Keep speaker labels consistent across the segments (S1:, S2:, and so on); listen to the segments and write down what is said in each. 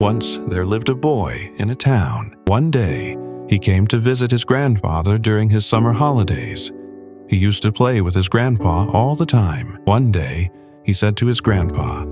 S1: Once there lived a boy in a town. One day, he came to visit his grandfather during his summer holidays. He used to play with his grandpa all the time. One day, he said to his grandpa,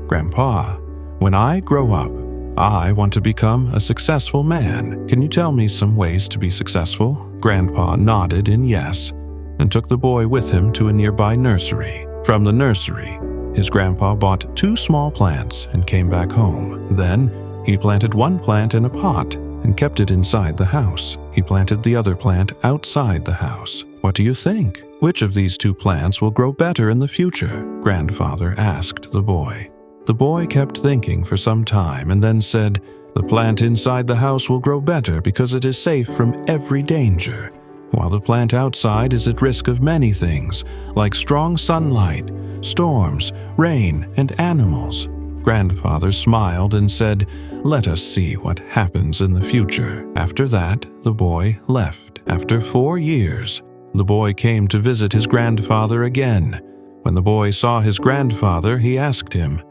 S1: "Grandpa, when I grow up, I want to become a successful man. Can you tell me some ways to be successful?" Grandpa nodded in yes and took the boy with him to a nearby nursery. From the nursery, his grandpa bought 2 small plants and came back home. Then, he planted one plant in a pot and kept it inside the house. He planted the other plant outside the house. "What do you think? Which of these 2 plants will grow better in the future?" Grandfather asked the boy. The boy kept thinking for some time and then said, "The plant inside the house will grow better because it is safe from every danger, while the plant outside is at risk of many things, like strong sunlight, storms, rain, and animals." Grandfather smiled and said, "Let us see what happens in the future." After that, the boy left. After 4 years, the boy came to visit his grandfather again. When the boy saw his grandfather, he asked him,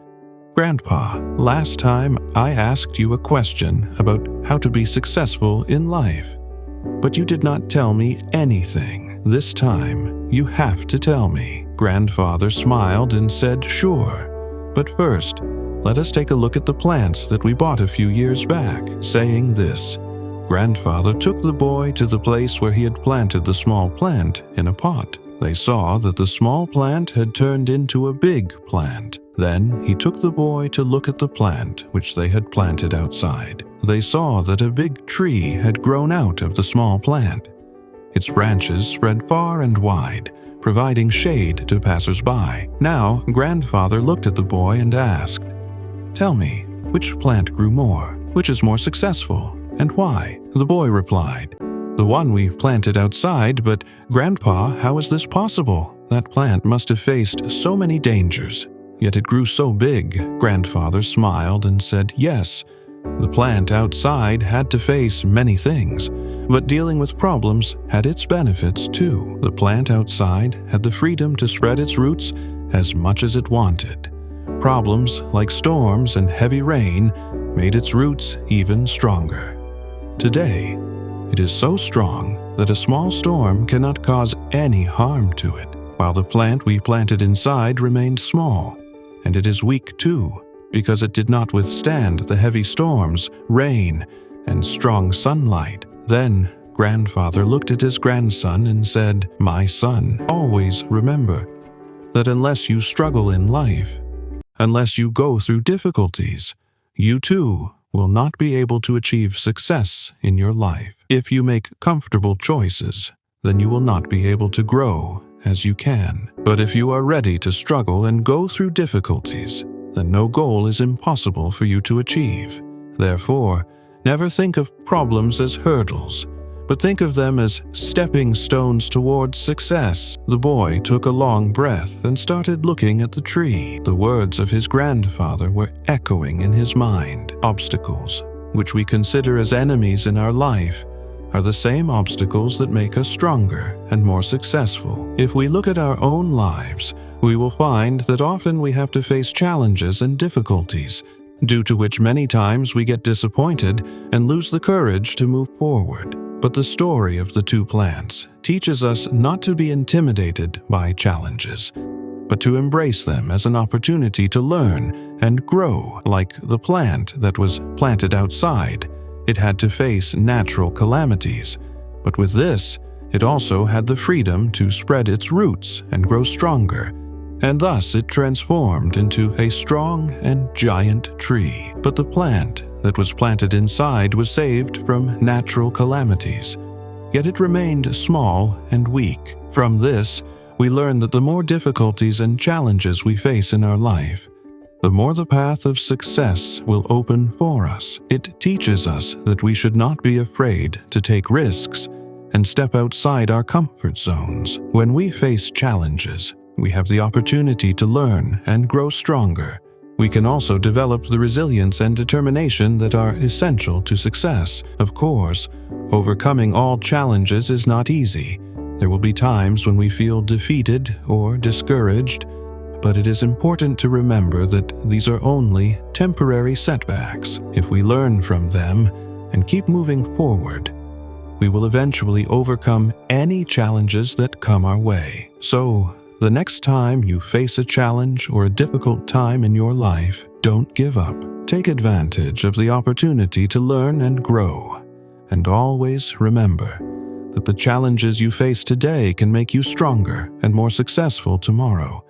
S1: "Grandpa, last time I asked you a question about how to be successful in life, but you did not tell me anything. This time, you have to tell me." Grandfather smiled and said, "Sure, but first, let us take a look at the plants that we bought a few years back." Saying this, Grandfather took the boy to the place where he had planted the small plant in a pot. They saw that the small plant had turned into a big plant. Then he took the boy to look at the plant which they had planted outside. They saw that a big tree had grown out of the small plant. Its branches spread far and wide, providing shade to passers-by. Now, Grandfather looked at the boy and asked, "Tell me, which plant grew more? Which is more successful, and why?" The boy replied, "The one we planted outside, but Grandpa, how is this possible? That plant must have faced so many dangers, yet it grew so big." Grandfather smiled and said, "Yes, the plant outside had to face many things, but dealing with problems had its benefits too. The plant outside had the freedom to spread its roots as much as it wanted. Problems like storms and heavy rain made its roots even stronger. Today, it is so strong that a small storm cannot cause any harm to it, while the plant we planted inside remained small, and it is weak too, because it did not withstand the heavy storms, rain, and strong sunlight." Then Grandfather looked at his grandson and said, "My son, always remember that unless you struggle in life, unless you go through difficulties, you too will not be able to achieve success in your life. If you make comfortable choices, then you will not be able to grow as you can. But if you are ready to struggle and go through difficulties, then no goal is impossible for you to achieve. Therefore, never think of problems as hurdles, but think of them as stepping stones towards success." The boy took a long breath and started looking at the tree. The words of his grandfather were echoing in his mind. Obstacles, which we consider as enemies in our life, are the same obstacles that make us stronger and more successful. If we look at our own lives, we will find that often we have to face challenges and difficulties, due to which many times we get disappointed and lose the courage to move forward. But the story of the 2 plants teaches us not to be intimidated by challenges, but to embrace them as an opportunity to learn and grow. Like the plant that was planted outside, it had to face natural calamities, but with this, it also had the freedom to spread its roots and grow stronger, and thus it transformed into a strong and giant tree. But the plant that was planted inside was saved from natural calamities, yet it remained small and weak. From this, we learn that the more difficulties and challenges we face in our life, the more the path of success will open for us. It teaches us that we should not be afraid to take risks and step outside our comfort zones. When we face challenges, we have the opportunity to learn and grow stronger. We can also develop the resilience and determination that are essential to success. Of course, overcoming all challenges is not easy. There will be times when we feel defeated or discouraged, but it is important to remember that these are only temporary setbacks. If we learn from them and keep moving forward, we will eventually overcome any challenges that come our way. So, the next time you face a challenge or a difficult time in your life, don't give up. Take advantage of the opportunity to learn and grow. And always remember that the challenges you face today can make you stronger and more successful tomorrow.